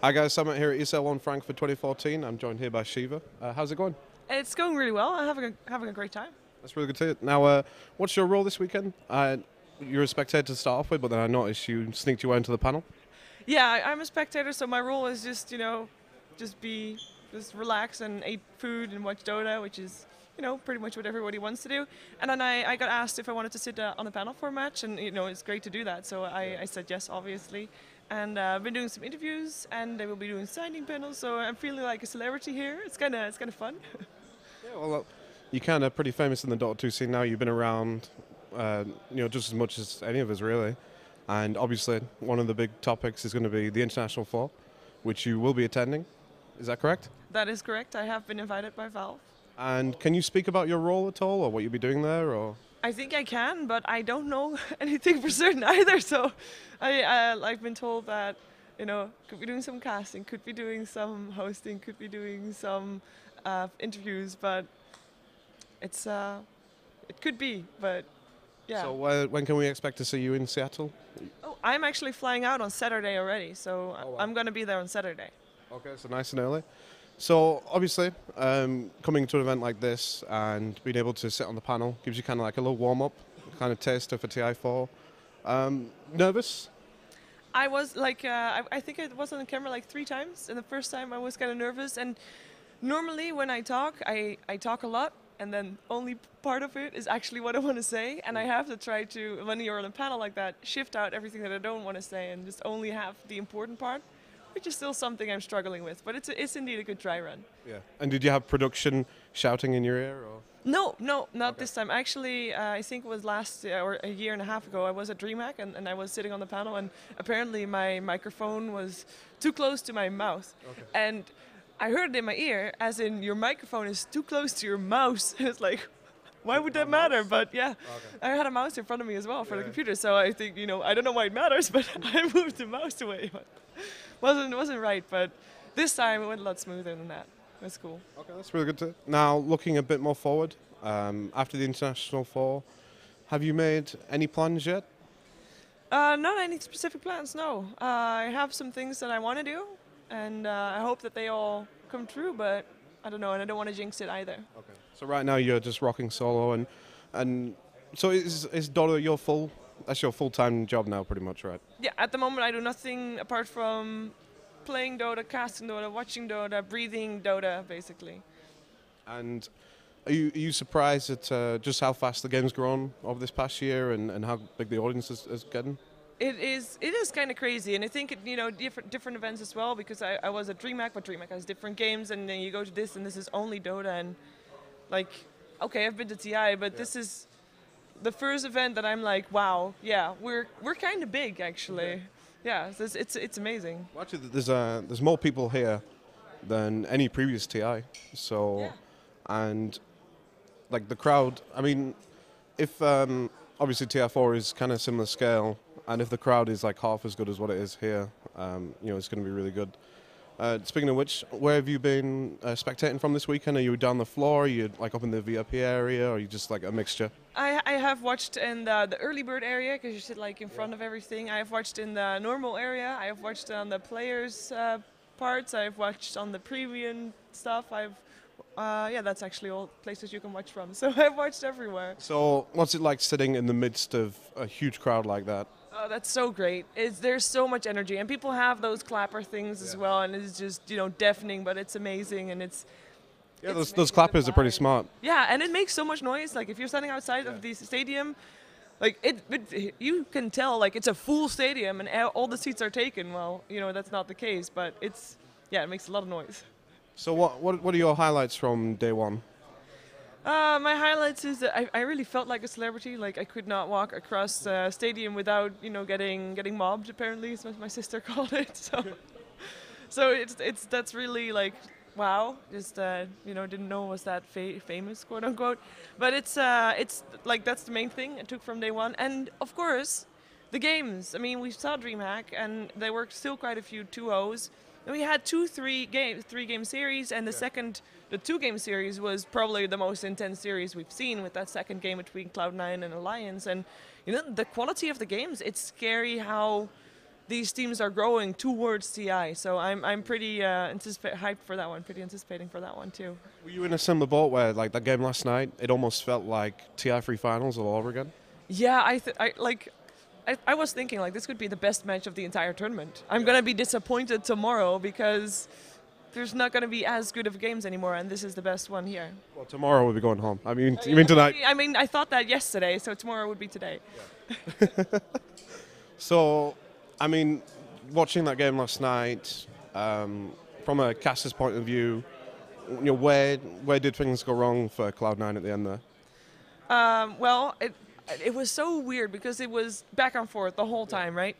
Hi guys, Summit here at ESLOne Frankfurt 2014. I'm joined here by Sheever. How's it going? It's going really well. I'm having a great time. That's really good to hear. Now, what's your role this weekend? You're a spectator to start off with, but then I noticed you sneaked your way into the panel. Yeah, I'm a spectator, so my role is just just relax and eat food and watch Dota, which is pretty much what everybody wants to do. And then I got asked if I wanted to sit on the panel for a match, and it's great to do that. So I said yes, obviously. And I've been doing some interviews, and I will be doing signing panels. So I'm feeling like a celebrity here. It's kind of fun. Yeah, well, you're kind of pretty famous in the Dota 2 scene now. You've been around, just as much as any of us really. And obviously, one of the big topics is going to be the International 4, which you will be attending. Is that correct? That is correct. I have been invited by Valve. And can you speak about your role at all, or what you'll be doing there, or? I think I can, but I don't know anything for certain either. So I've been told that, could be doing some casting, could be doing some hosting, could be doing some interviews, but it could be, but yeah. So when can we expect to see you in Seattle? Oh, I'm actually flying out on Saturday already, so Oh, wow. I'm going to be there on Saturday. Okay, so nice and early. So obviously, coming to an event like this and being able to sit on the panel gives you kind of like a little warm-up, kind of taster for TI4. Nervous? I was like, I think I was on the camera like 3 times, and the first time I was kind of nervous. And normally when I talk, I talk a lot, and then only part of it is actually what I want to say. And I have to try to, when you're on a panel like that, shift out everything that I don't want to say and just only have the important part, which is still something I'm struggling with. But it's indeed a good dry run. Yeah. And did you have production shouting in your ear, or? No, not this time. Actually, I think it was last year or a year and a half ago. I was at DreamHack and I was sitting on the panel, and apparently my microphone was too close to my mouth. Okay. And I heard it in my ear, as in your microphone is too close to your mouse. It's like, why would that matter? But yeah, Okay. I had a mouse in front of me as well for the Yeah. computer. So I think I don't know why it matters, but I moved the mouse away. Wasn't right, but this time it went a lot smoother than that. That's cool. Okay, that's really good to. Now, looking a bit more forward, after the International 4, have you made any plans yet? Not any specific plans, no. I have some things that I want to do, and I hope that they all come true, but I don't know, and I don't want to jinx it either. Okay. So right now you're just rocking solo, and so is Dota that's your full-time job now, pretty much, right? Yeah, at the moment I do nothing apart from playing Dota, casting Dota, watching Dota, breathing Dota, basically. And are you surprised at just how fast the game's grown over this past year, and how big the audience is getting? It is kind of crazy, and I think different events as well, because I was at DreamHack, but DreamHack has different games, and then you go to this, and this is only Dota, and like, okay, I've been to TI, but this is the first event that I'm like, wow, yeah, we're kind of big actually. Yeah, so it's amazing. Well, actually, there's more people here than any previous TI. So, Yeah. and like the crowd. I mean, if obviously TI4 is kind of similar scale, and if the crowd is like half as good as what it is here, it's going to be really good. Speaking of which, where have you been spectating from this weekend? Are you down the floor? Are you like up in the VIP area? Or are you just like a mixture? I have watched in the early bird area, because you sit like in front of everything. I have watched in the normal area. I have watched on the players parts. I've watched on the premium stuff. That's actually all places you can watch from. So I've watched everywhere. So, what's it like sitting in the midst of a huge crowd like that? Oh, that's so great. There's so much energy, and people have those clapper things as well, and it's just deafening, but it's amazing, and it's. Yeah, it's those making clappers the are pretty vibe. smart. Yeah, and it makes so much noise. Like if you're standing outside of the stadium, like you can tell like it's a full stadium and all the seats are taken. Well, that's not the case, but it makes a lot of noise. So, what are your highlights from day one? My highlights is that I really felt like a celebrity. Like I could not walk across the stadium without getting mobbed. Apparently, is what my sister called it. So that's really like wow. Just didn't know it was that famous, quote unquote. But it's like that's the main thing I took from day one. And of course, the games. I mean, we saw DreamHack, and there were still quite a few 2-0s. And we had 3-game series, and the 2-game series was probably the most intense series we've seen, with that second game between Cloud9 and Alliance. And the quality of the games, it's scary how these teams are growing towards TI. So I'm pretty hyped for that one. Pretty anticipating for that one too. Were you in a similar boat where, like, that game last night, it almost felt like TI3 finals all over again? Yeah, I was thinking like this could be the best match of the entire tournament. I'm gonna be disappointed tomorrow because there's not gonna be as good of games anymore, and this is the best one here. Well, tomorrow we'll be going home. I mean, you mean tonight? I mean, I thought that yesterday, so tomorrow would be today. So, I mean, watching that game last night, from a caster's point of view, you know, where did things go wrong for Cloud9 at the end there? Well, it was so weird because it was back and forth the whole time, right?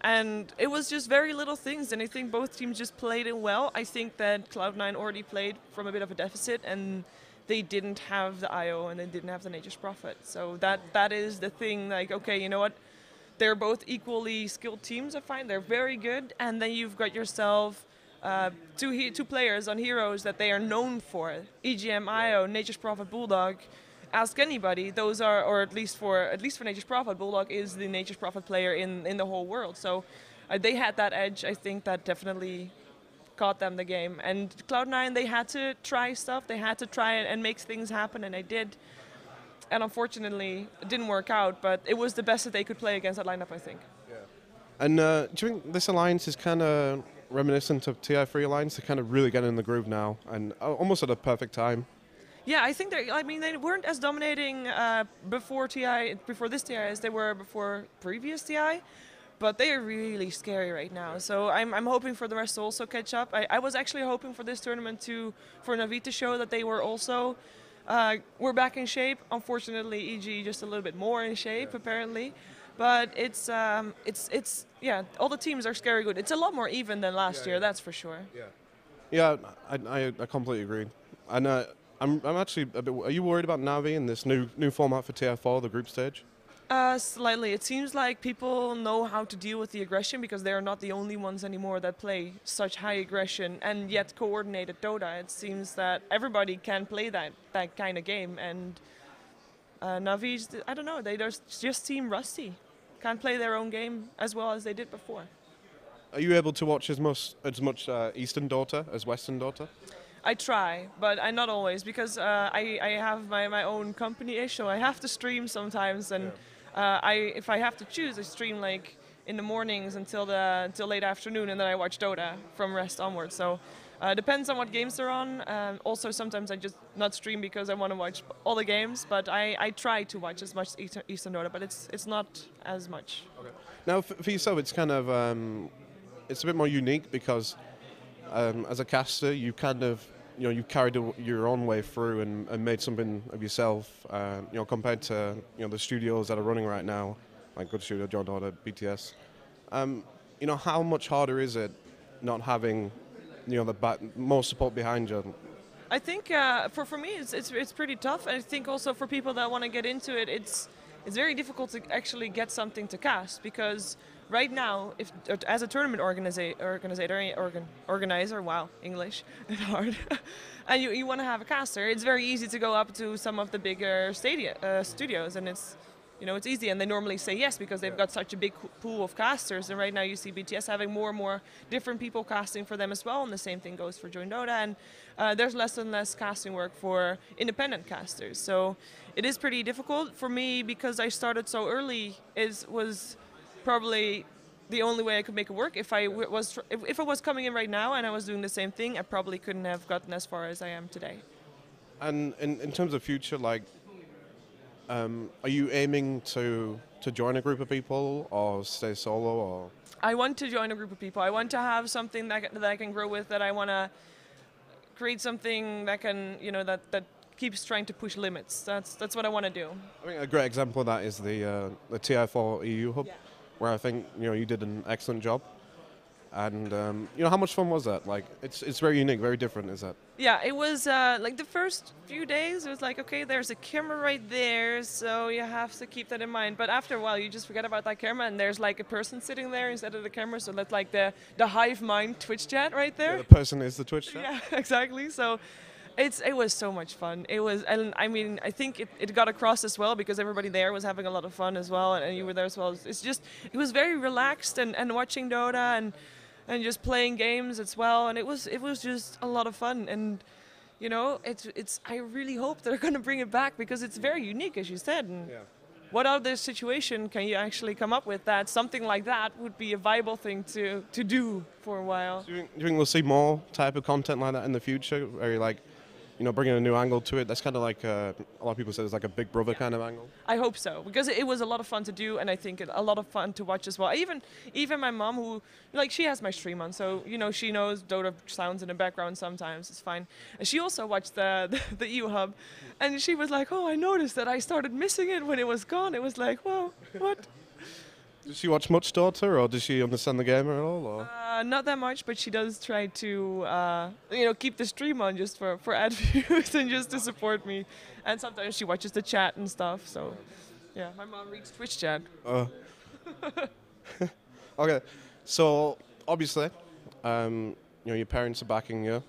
And it was just very little things, and I think both teams just played it well. I think that Cloud9 already played from a bit of a deficit, and they didn't have the IO and they didn't have the Nature's Prophet. So that is the thing, like, okay, you know what? They're both equally skilled teams, I find. They're very good, and then you've got yourself two players on heroes that they are known for. EGM, IO, Nature's Prophet, Bulldog. Ask anybody, those are, or at least for Nature's Prophet, Bulldog is the Nature's Prophet player in the whole world. So they had that edge. I think that definitely caught them the game. And Cloud9, they had to try stuff. They had to try and make things happen, and they did. And unfortunately, it didn't work out, but it was the best that they could play against that lineup, I think. Yeah. And do you think this alliance is kind of reminiscent of TI3 alliance? They're kind of really getting in the groove now, and almost at a perfect time. Yeah, I think they weren't as dominating before this TI as they were before previous TI, but they are really scary right now. So I'm hoping for the rest to also catch up. I was actually hoping for this tournament for Navi to show that they were also we're back in shape. Unfortunately, EG just a little bit more in shape apparently, but it's yeah, all the teams are scary good. It's a lot more even than last year, that's for sure. Yeah, I completely agree. And I'm actually a bit. Are you worried about Navi and this new format for TI4, the group stage? Slightly. It seems like people know how to deal with the aggression because they're not the only ones anymore that play such high aggression and yet coordinated Dota. It seems that everybody can play that kind of game, and Navi, I don't know, they just seem rusty. Can't play their own game as well as they did before. Are you able to watch as much Eastern Dota as Western Dota? I try, but I not always because I have my own company-ish, so I have to stream sometimes, and if I have to choose, I stream like in the mornings until late afternoon, and then I watch Dota from rest onwards. So depends on what games they're on. Also, sometimes I just not stream because I want to watch all the games, but I try to watch as much Eastern Dota, but it's not as much. Okay. Now, for yourself, it's kind of it's a bit more unique because as a caster, you kind of you carried your own way through and made something of yourself. Compared to the studios that are running right now, like Good Studio, John Dota, BTS. How much harder is it not having more support behind you? I think for me it's pretty tough. I think also for people that want to get into it, it's very difficult to actually get something to cast because right now, as a tournament organizer, wow, English, it's hard, and you want to have a caster, it's very easy to go up to some of the bigger studios, and it's easy, and they normally say yes because they've got such a big pool of casters, and right now you see BTS having more and more different people casting for them as well, and the same thing goes for Join Dota, and there's less and less casting work for independent casters, so it is pretty difficult for me because I started so early. Was probably the only way I could make it work. If I was coming in right now and I was doing the same thing, I probably couldn't have gotten as far as I am today. And in terms of future, like, are you aiming to join a group of people or stay solo? Or I want to join a group of people. I want to have something that I can grow with. That I want to create something that can that keeps trying to push limits. That's what I want to do. I mean, a great example of that is the TI4 EU hub. Yeah. Where I think you did an excellent job, and how much fun was that? Like, it's very unique, very different, is that? Yeah, it was like the first few days. It was like, okay, there's a camera right there, so you have to keep that in mind. But after a while, you just forget about that camera, and there's like a person sitting there instead of the camera. So that's like the hive mind Twitch chat right there. Yeah, the person is the Twitch chat. Yeah, exactly. So. It was so much fun. It was, and I mean, I think it got across as well because everybody there was having a lot of fun as well, and you were there as well. It's just, it was very relaxed and watching Dota and just playing games as well, and it was just a lot of fun. And you know, it's I really hope they're going to bring it back because it's very unique, as you said. And Yeah. what other situation can you actually come up with that something like that would be a viable thing to do for a while? Do you think we'll see more type of content like that in the future, where you like, you know, bringing a new angle to it? That's kind of like a lot of people say it's like a Big Brother kind of angle. I hope so because it was a lot of fun to do, and I think a lot of fun to watch as well. Even my mom, who like she has my stream on, so you know she knows Dota sounds in the background sometimes. It's fine. And she also watched the EU Hub, and she was like, "Oh, I noticed that I started missing it when it was gone." It was like, "Whoa, what?" Does she watch much Dota, or does she understand the game at all? Or Not that much, but she does try to, you know, keep the stream on just for ad views and just to support me. And sometimes she watches the chat and stuff. So, yeah, my mom reads Twitch chat. okay, so obviously, you know, your parents are backing you.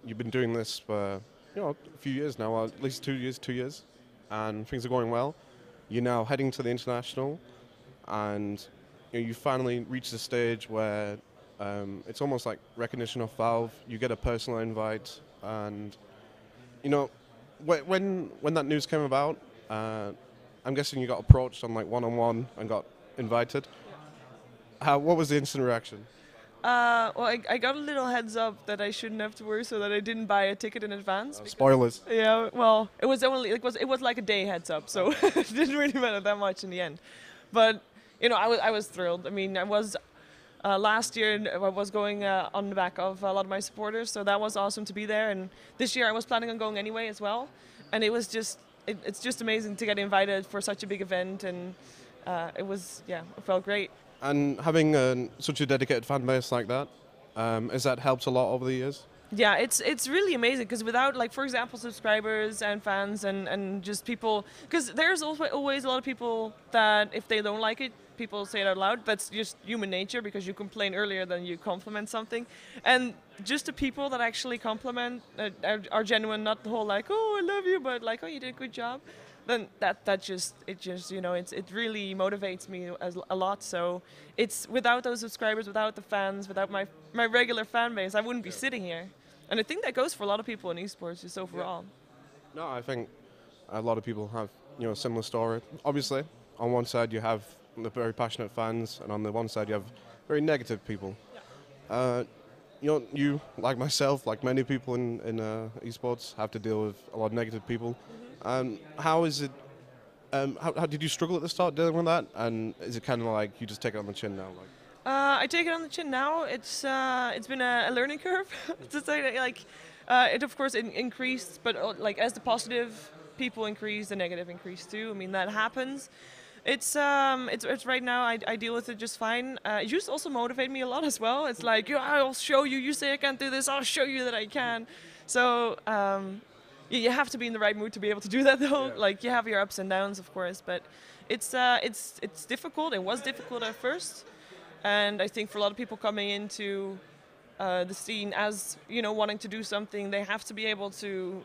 You've been doing this for, you know, a few years now, or at least 2 years, and things are going well. You're now heading to the international, and you know, you finally reached the stage where it's almost like recognition of Valve. You get a personal invite, and you know, when that news came about, I'm guessing you got approached on like one-on-one and got invited. What was the instant reaction? Well, I got a little heads up that I shouldn't have to worry, so that I didn't buy a ticket in advance. Spoilers. Yeah, well, it was like a day heads up, so it didn't really matter that much in the end. But you know, I was thrilled. I mean, I was last year I was going on the back of a lot of my supporters, so that was awesome to be there. And this year I was planning on going anyway as well, and it was just it's just amazing to get invited for such a big event, and it felt great. And having such a dedicated fan base like that, has that helped a lot over the years? Yeah, it's really amazing because without, like, for example, subscribers and fans and just people, because there's also always a lot of people that if they don't like it, people say it out loud. That's just human nature because you complain earlier than you compliment something. And just the people that actually compliment are genuine, not the whole like, oh, I love you, but like, oh, you did a good job. Then that just you know, it really motivates me a lot. So it's without those subscribers, without the fans, without my regular fan base, I wouldn't be sitting here. And I think that goes for a lot of people in esports, just overall. No, I think a lot of people have, you know, a similar story. Obviously, on one side you have the very passionate fans, and on the one side you have very negative people. Yeah. You know, you, like myself, like many people in esports, have to deal with a lot of negative people. How is it? How did you struggle at the start dealing with that? And is it kind of like you just take it on the chin now? Like, I take it on the chin now. It's been a learning curve. To say like, it of course increased, but like as the positive people increase, the negative increase too. I mean that happens. It's right now I deal with it just fine. It used to also motivate me a lot as well. It's like, I'll show you. You say I can't do this, I'll show you that I can. So you have to be in the right mood to be able to do that though. Yeah. Like you have your ups and downs, of course, but it's difficult. It was difficult at first, and I think for a lot of people coming into the scene as, you know, wanting to do something, they have to be able to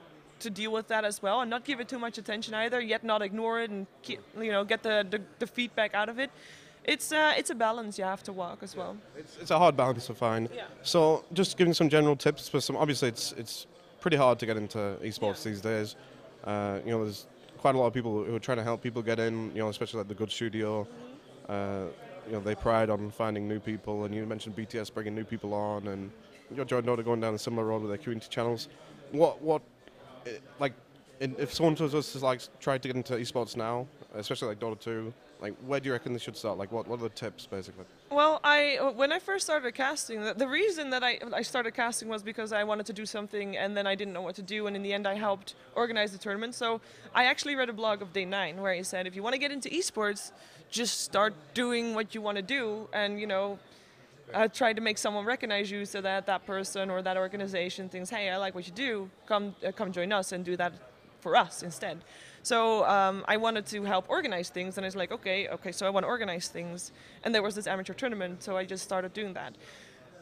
deal with that as well and not give it too much attention either, yet not ignore it and keep, you know, get the feedback out of it. It's a balance you have to walk as well. It's a hard balance to find. Yeah. So just giving some general tips for some. Obviously, it's pretty hard to get into esports these days. You know, there's quite a lot of people who are trying to help people get in. You know, especially like the Good Studio. You know, they pride on finding new people, and you mentioned BTS bringing new people on, and you're Dota going down a similar road with their community channels. If someone was to like try to get into esports now, especially like Dota 2, like where do you reckon they should start? Like what are the tips basically? Well, when I first started casting, the reason that I started casting was because I wanted to do something and then I didn't know what to do, and in the end I helped organize the tournament. So I actually read a blog of Day 9 where he said, if you want to get into esports, just start doing what you want to do, and you know, try to make someone recognize you so that that person or that organization thinks, hey, I like what you do, come join us and do that for us instead. So I wanted to help organize things, and I was like, okay, so I want to organize things. And there was this amateur tournament, so I just started doing that.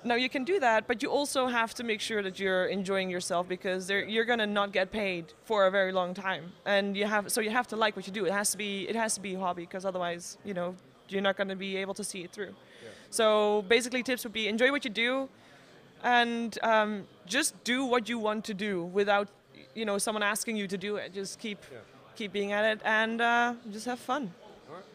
Now you can do that, but you also have to make sure that you're enjoying yourself, because you're gonna not get paid for a very long time, and you have to like what you do. It has to be a hobby, because otherwise, you're not gonna be able to see it through. Yeah. So basically, tips would be enjoy what you do, and just do what you want to do without someone asking you to do it. Just keep being at it, and just have fun. All right.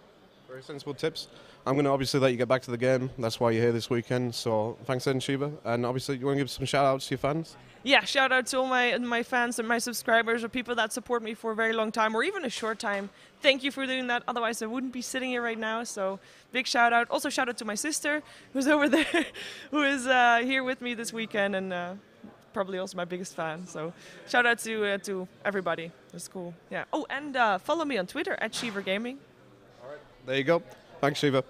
Very sensible tips. I'm going to obviously let you get back to the game. That's why you're here this weekend. So thanks then, Sheever. And obviously, you want to give some shout-outs to your fans? Yeah, shout out to all my fans and my subscribers, or people that support me for a very long time or even a short time. Thank you for doing that. Otherwise, I wouldn't be sitting here right now. So big shout out. Also shout out to my sister, who's over there, who is here with me this weekend, and probably also my biggest fan. So shout out to everybody. That's cool. Yeah. Oh, and follow me on Twitter @SheeverGaming. All right. There you go. Thanks, Sheever.